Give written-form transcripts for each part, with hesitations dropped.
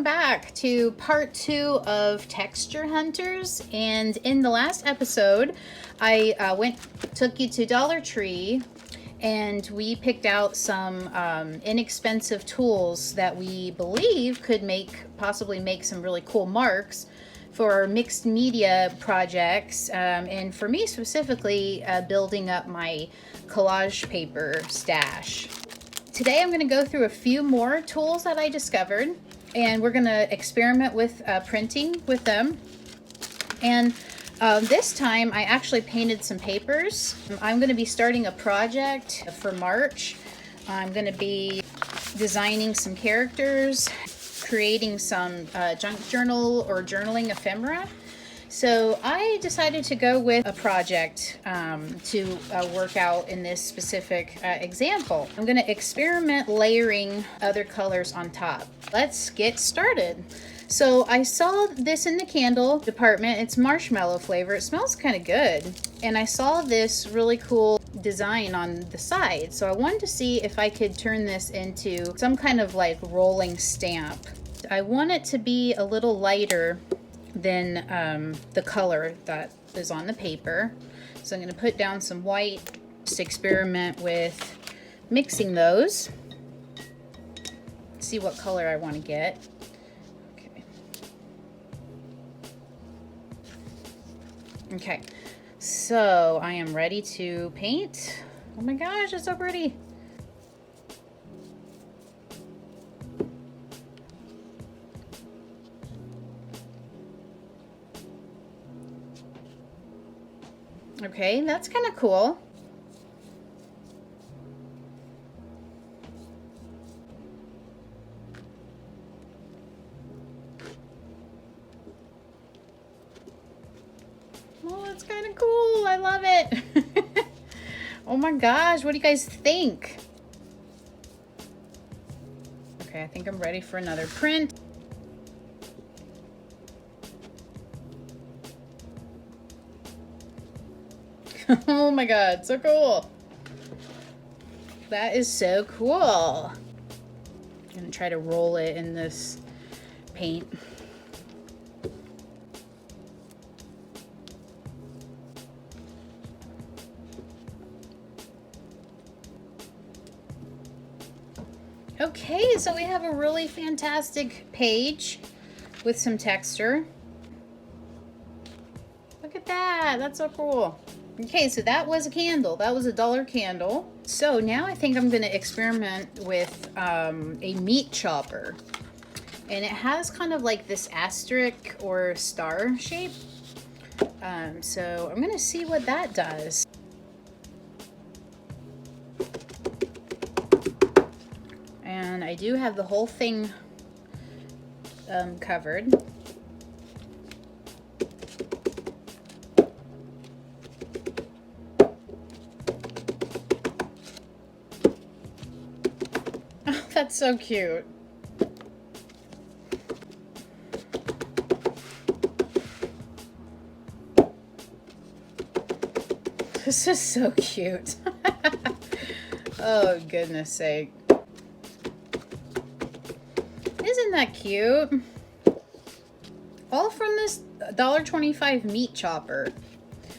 welcome back to part 2 of Texture Hunters. And in the last episode, I took you to Dollar Tree and we picked out some inexpensive tools that we believe could possibly make some really cool marks for mixed media projects, and for me specifically, building up my collage paper stash. Today I'm going to go through a few more tools that I discovered, and we're going to experiment with printing with them. And this time I actually painted some papers. I'm going to be starting a project for March. I'm going to be designing some characters, creating some junk journal or journaling ephemera. So I decided to go with a project to work out in this specific example. I'm going to experiment layering other colors on top. Let's get started. So I saw this in the candle department. It's marshmallow flavor. It smells kind of good. And I saw this really cool design on the side. So I wanted to see if I could turn this into some kind of like rolling stamp. I want it to be a little lighter than the color that is on the paper. So I'm going to put down some white, just experiment with mixing those. See what color I want to get. Okay, so I am ready to paint. Oh my gosh, it's so pretty. Okay, that's kind of cool. Oh, it's kind of cool. I love it. Oh my gosh, what do you guys think? Okay, I think I'm ready for another print. Oh my god, so cool. That is so cool. I'm gonna try to roll it in this paint. Okay, so we have a really fantastic page with some texture. Look at that, that's so cool. Okay, so that was a candle. That was a $1 candle. So now I think I'm going to experiment with a meat chopper. And it has kind of like this asterisk or star shape. So I'm going to see what that does. And I do have the whole thing covered. That's so cute. This is so cute. Oh, goodness sake. Isn't that cute? All from this $1.25 meat chopper.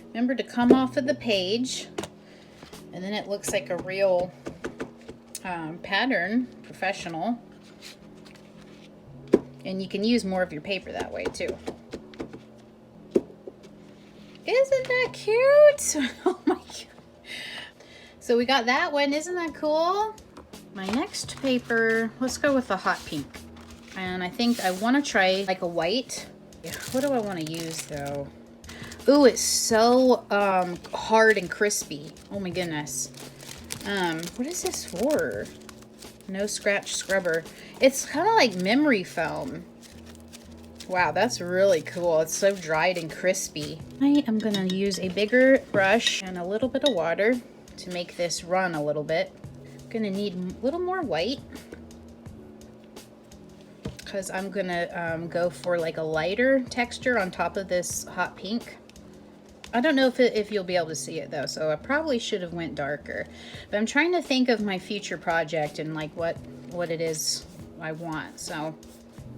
Remember to come off of the page, and then it looks like a real pattern, professional, and you can use more of your paper that way too. Isn't that cute? Oh my god. So we got that one. Isn't that cool? My next paper, let's go with the hot pink, and I think I want to try like a white. What do I want to use though? Ooh, it's so hard and crispy. Oh my goodness. What is this for? No scratch scrubber. It's kind of like memory foam. Wow, that's really cool. It's so dried and crispy. I am going to use a bigger brush and a little bit of water to make this run a little bit. I'm going to need a little more white because I'm going to go for like a lighter texture on top of this hot pink. I don't know if you'll be able to see it though, so I probably should have went darker. But I'm trying to think of my future project and like what it is I want. So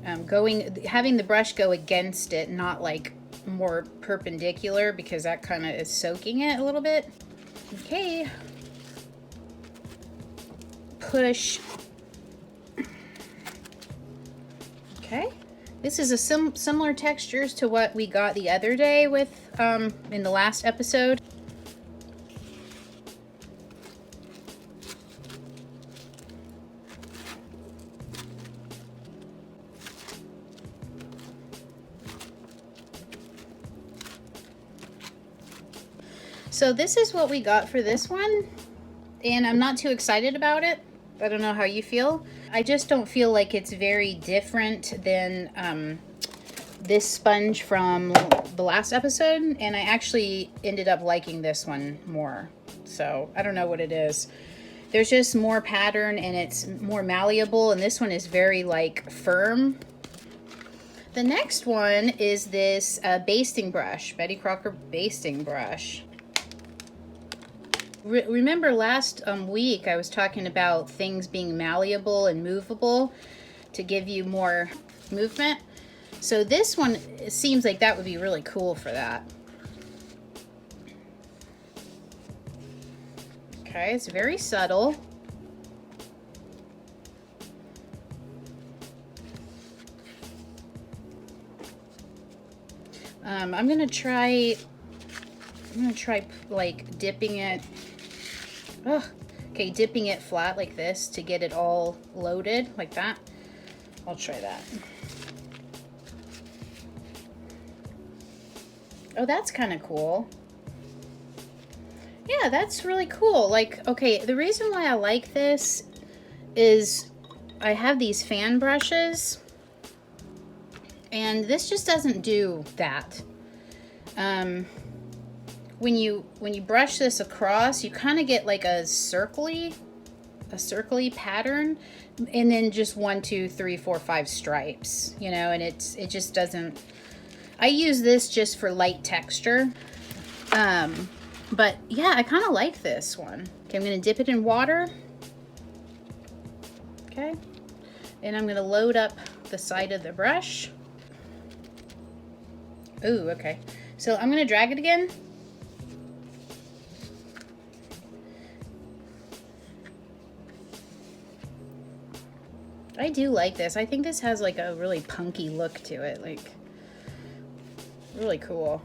having the brush go against it, not like more perpendicular, because that kind of is soaking it a little bit. Okay. Push. Okay. This is a similar textures to what we got the other day with in the last episode. So this is what we got for this one, and I'm not too excited about it. I don't know how you feel. I just don't feel like it's very different than this sponge from the last episode, and I actually ended up liking this one more. So I don't know what it is. There's just more pattern and it's more malleable, and this one is very like firm. The next one is this basting brush, Betty Crocker basting brush. Remember last week I was talking about things being malleable and movable to give you more movement. So this one, it seems like that would be really cool for that. Okay, it's very subtle. I'm gonna try like dipping it. Oh, okay, dipping it flat like this to get it all loaded like that. I'll try that. Oh, that's kind of cool. Yeah, that's really cool. Like, okay, the reason why I like this is I have these fan brushes, and this just doesn't do that. When you brush this across, you kind of get like a circly pattern, and then just 1, 2, 3, 4, 5 stripes, you know, and it just doesn't. I use this just for light texture, but yeah, I kind of like this one. Okay, I'm gonna dip it in water. Okay, and I'm gonna load up the side of the brush. Ooh, okay. So I'm gonna drag it again. I do like this. I think this has like a really punky look to it, like really cool.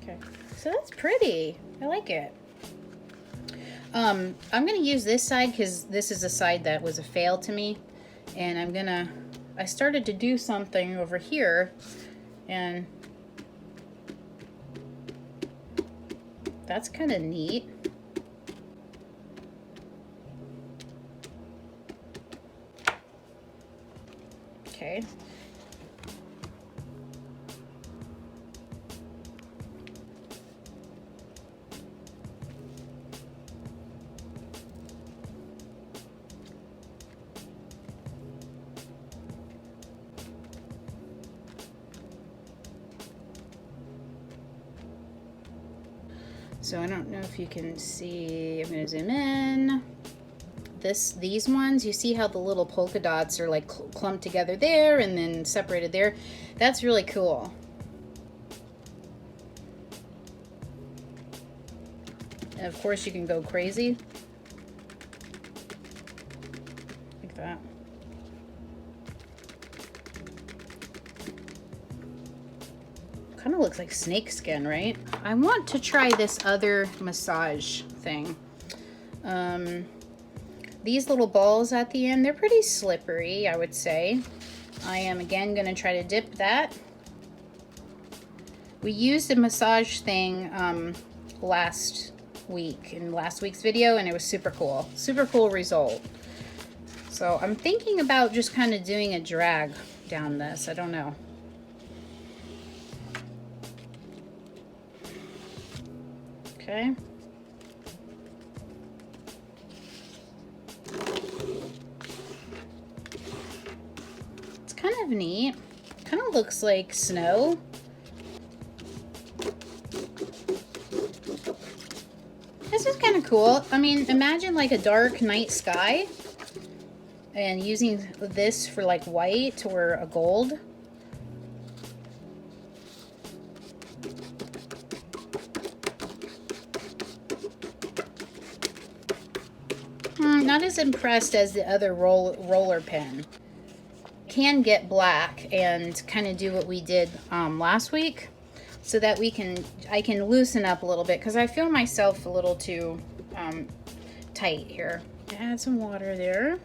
Okay, so that's pretty. I like it. I'm gonna use this side because this is a side that was a fail to me, and I started to do something over here, and that's kind of neat. Okay. So I don't know if you can see, I'm gonna zoom in. These ones, you see how the little polka dots are like clumped together there and then separated there? That's really cool. And of course you can go crazy. Like that. Kind of looks like snake skin, right? I want to try this other massage thing. These little balls at the end, they're pretty slippery, I would say. I am again going to try to dip that. We used a massage thing last week in last week's video, and it was super cool. Super cool result. So I'm thinking about just kind of doing a drag down this. I don't know. Okay. Kind of neat. Kind of looks like snow. This is kind of of cool. I mean, imagine like a dark night sky and using this for like white or a gold. Not as impressed as the other roller pen. Can get black and kind of do what we did last week, so that I can loosen up a little bit, because I feel myself a little too tight here. Add some water there.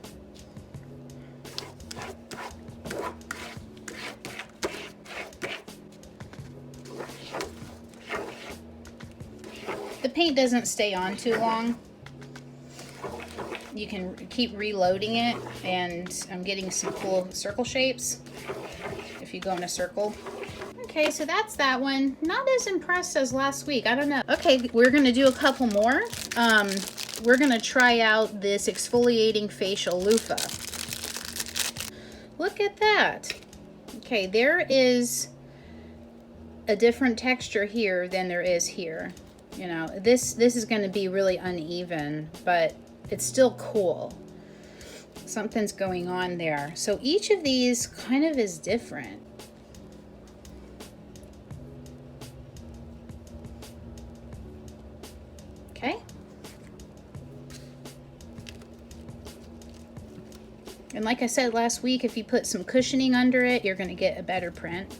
The paint doesn't stay on too long. You can keep reloading it, and I'm getting some cool circle shapes if you go in a circle. Okay, so that's that one. Not as impressed as last week. I don't know. Okay, we're gonna do a couple more. We're gonna try out this exfoliating facial loofah. Look at that. Okay, there is a different texture here than there is here. You know, this is gonna be really uneven, but it's still cool. Something's going on there. So each of these kind of is different. Okay. And like I said last week, if you put some cushioning under it, you're going to get a better print.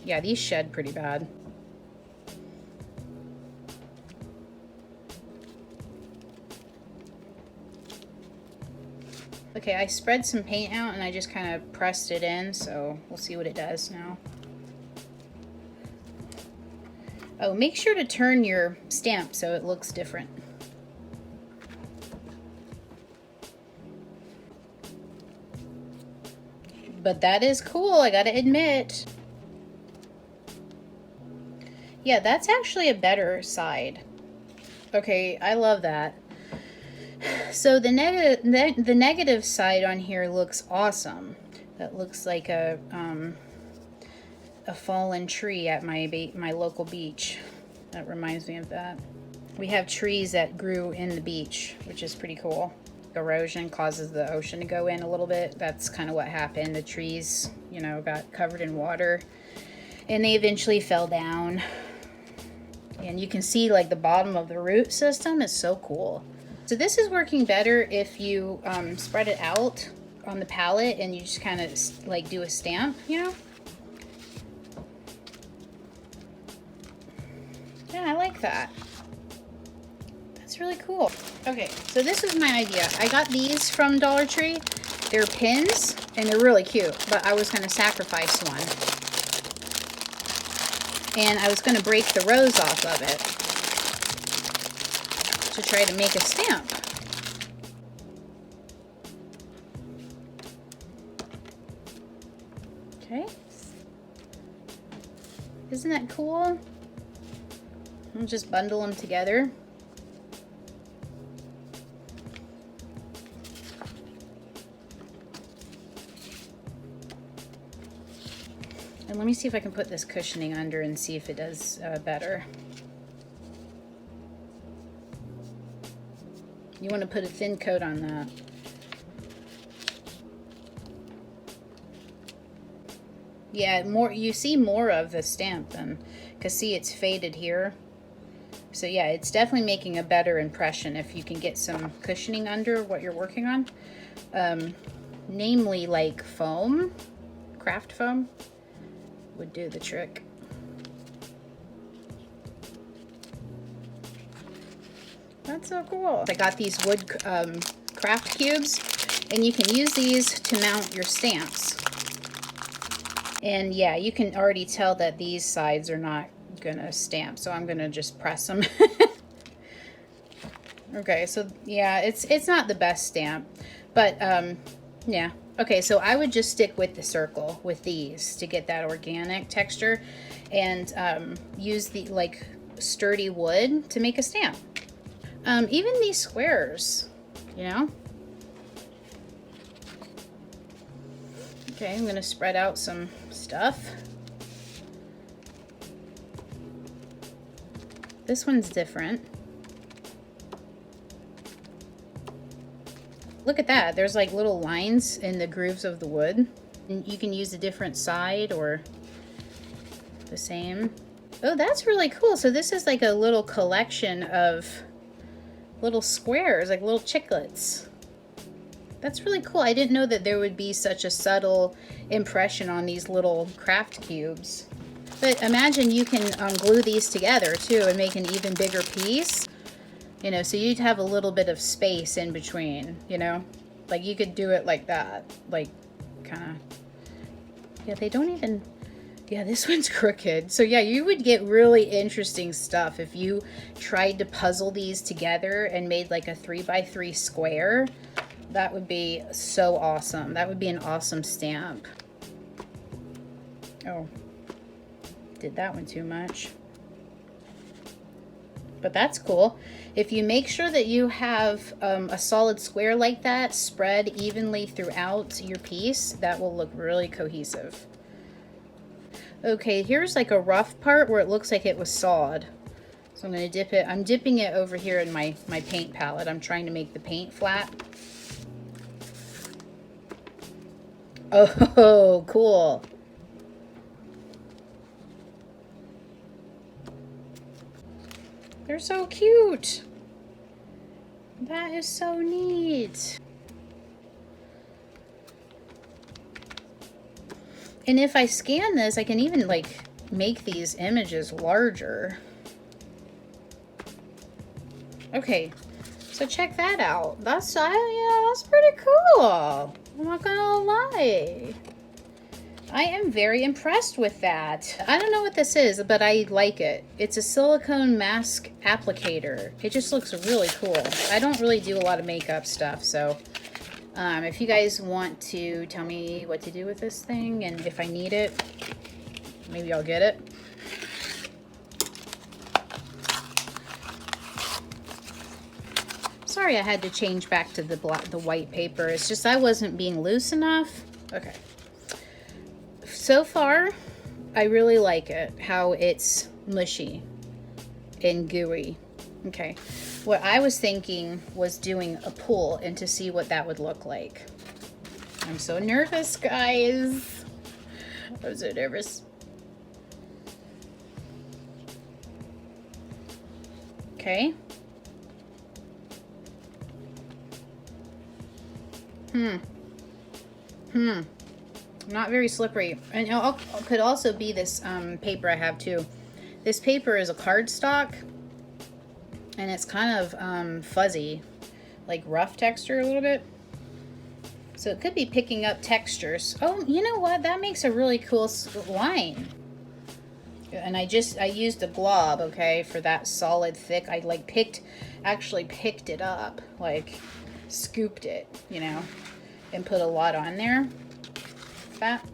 Yeah, these shed pretty bad. Okay, I spread some paint out and I just kind of pressed it in, so we'll see what it does now. Oh, make sure to turn your stamp so it looks different. But that is cool, I gotta admit. Yeah, that's actually a better side. Okay, I love that. So the negative side on here looks awesome. That looks like a fallen tree at my local beach. That reminds me of that. We have trees that grew in the beach, which is pretty cool. Erosion causes the ocean to go in a little bit. That's kind of what happened. The trees, you know, got covered in water and they eventually fell down. And you can see like the bottom of the root system is so cool. So this is working better if you spread it out on the palette and you just kind of like do a stamp, you know? Yeah, I like that. That's really cool. Okay, so this is my idea. I got these from Dollar Tree. They're pins and they're really cute, but I was going to sacrifice one. And I was going to break the rose off of it to try to make a stamp. Okay. Isn't that cool? I'll just bundle them together. And let me see if I can put this cushioning under and see if it does better. You want to put a thin coat on that. Yeah, more, you see more of the stamp then, because see, it's faded here. So yeah, it's definitely making a better impression if you can get some cushioning under what you're working on. Namely like foam, craft foam would do the trick. That's so cool. I got these wood craft cubes, and you can use these to mount your stamps. And yeah, you can already tell that these sides are not gonna stamp, so I'm gonna just press them. Okay, so yeah, it's not the best stamp, but yeah. Okay, so I would just stick with the circle with these to get that organic texture, and use the like sturdy wood to make a stamp. Even these squares, you know. Okay, I'm gonna spread out some stuff. This one's different. Look at that. There's like little lines in the grooves of the wood. And you can use a different side or the same. Oh, that's really cool. So this is like a little collection of little squares, like little chiclets. That's really cool. I didn't know that there would be such a subtle impression on these little craft cubes. But imagine you can glue these together too and make an even bigger piece. You know, so you'd have a little bit of space in between, you know? Like you could do it like that. Like, kind of. Yeah, they don't even... Yeah, this one's crooked. So yeah, you would get really interesting stuff if you tried to puzzle these together and made like a 3x3 square. That would be so awesome. That would be an awesome stamp. Oh, did that one too much. But that's cool. If you make sure that you have a solid square like that spread evenly throughout your piece, that will look really cohesive. Okay, here's like a rough part where it looks like it was sawed. So I'm going to dip it. I'm dipping it over here in my paint palette. I'm trying to make the paint flat. Oh, cool. They're so cute. That is so neat. And if I scan this, I can even like make these images larger. Okay, so check that out. That's, yeah, that's pretty cool. I'm not gonna lie. I am very impressed with that. I don't know what this is, but I like it. It's a silicone mask applicator. It just looks really cool. I don't really do a lot of makeup stuff, so if you guys want to tell me what to do with this thing and if I need it, maybe I'll get it. Sorry I had to change back to the white paper. It's just I wasn't being loose enough. Okay. So far, I really like it, how it's mushy and gooey. Okay, what I was thinking was doing a pull and to see what that would look like. I'm so nervous, guys. I'm so nervous. Okay. Not very slippery. And it could also be this paper I have too. This paper is a cardstock, and it's kind of fuzzy, like rough texture a little bit. So it could be picking up textures. Oh, you know what? That makes a really cool line. And I used a glob, okay, for that solid thick. I like actually picked it up, like scooped it, you know, and put a lot on there. That.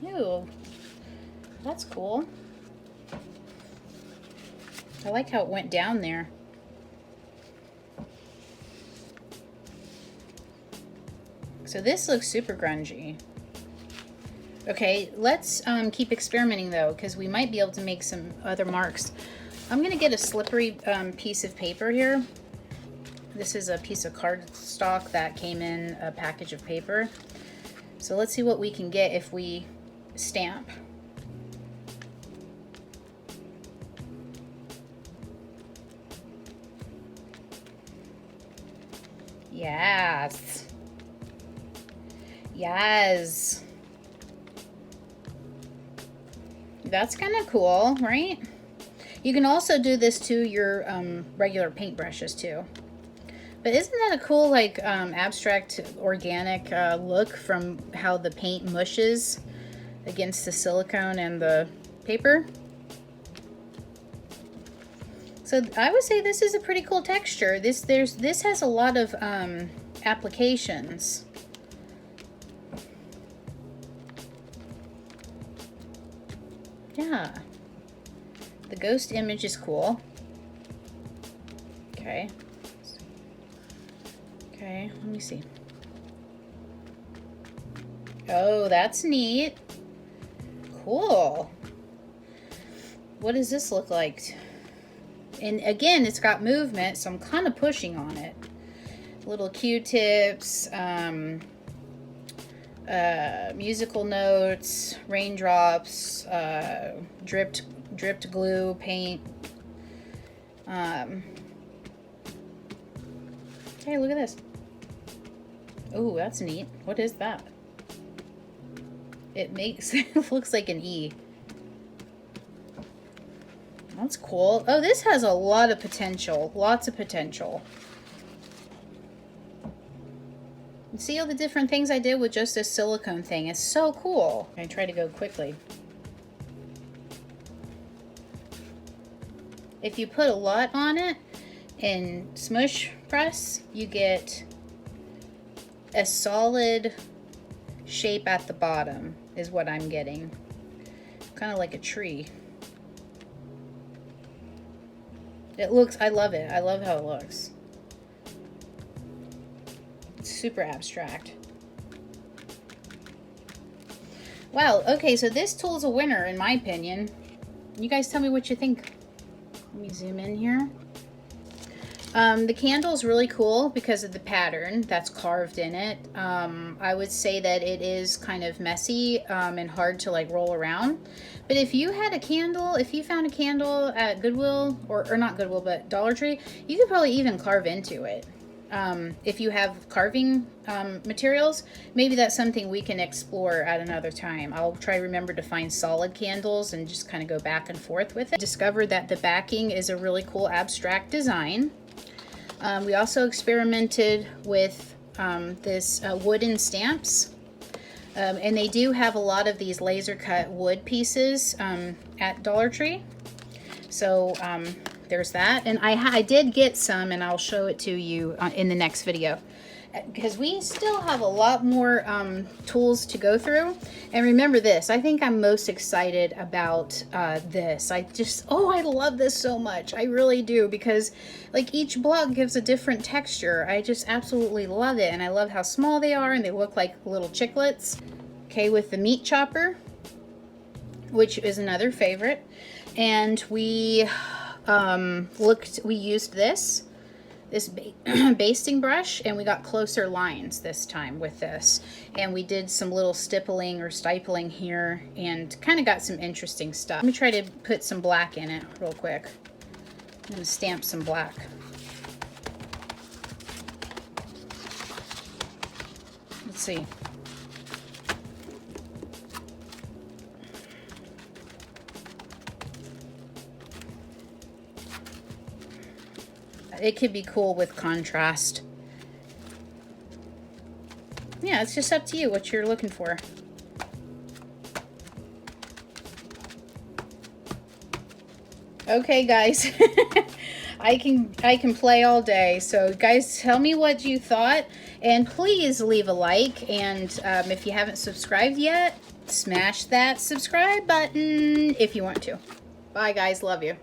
Ew, that's cool. I like how it went down there. So this looks super grungy. Okay, let's keep experimenting though, because we might be able to make some other marks. I'm gonna get a slippery piece of paper here. This is a piece of cardstock that came in a package of paper. So let's see what we can get if we stamp. Yes. Yes. That's kind of cool, right? You can also do this to your regular paintbrushes too. But isn't that a cool, like, abstract, organic look from how the paint mushes against the silicone and the paper? So I would say this is a pretty cool texture. This has a lot of applications. Yeah. The ghost image is cool. Okay. Okay, let me see. Oh, that's neat. Cool. What does this look like? And again, it's got movement, so I'm kind of pushing on it. Little Q-tips, musical notes, raindrops, dripped glue, paint. Hey, look at this. Oh, that's neat. What is that? It makes it looks like an E. That's cool. Oh, this has a lot of potential. Lots of potential. See all the different things I did with just this silicone thing. It's so cool. I try to go quickly. If you put a lot on it and smush press, you get a solid shape at the bottom is what I'm getting. Kind of like a tree. It looks, I love it. I love how it looks. It's super abstract. Wow, okay, so this tool's a winner in my opinion. You guys tell me what you think. Let me zoom in here. The candle's really cool because of the pattern that's carved in it. I would say that it is kind of messy and hard to like roll around. But if you had a candle, if you found a candle at Goodwill, or not Goodwill, but Dollar Tree, you could probably even carve into it. If you have carving materials, maybe that's something we can explore at another time. I'll try to remember to find solid candles and just kind of go back and forth with it. I discovered that the backing is a really cool abstract design. We also experimented with this wooden stamps. And they do have a lot of these laser cut wood pieces at Dollar Tree. So there's that. And I did get some, and I'll show it to you in the next video. Because we still have a lot more tools to go through. And remember this, I think I'm most excited about this. I love this so much. I really do, because like each block gives a different texture. I just absolutely love it. And I love how small they are, and they look like little chiclets. Okay, with the meat chopper, which is another favorite. And we used this basting brush, and we got closer lines this time with this, and we did some little stippling or stippling here and kind of got some interesting stuff. Let me try to put some black in it real quick. I'm gonna stamp some black. Let's see. It could be cool with contrast. Yeah, it's just up to you what you're looking for. Okay, guys. I can play all day. So guys, tell me what you thought, and please leave a like, and if you haven't subscribed yet, smash that subscribe button if you want to. Bye guys, love you.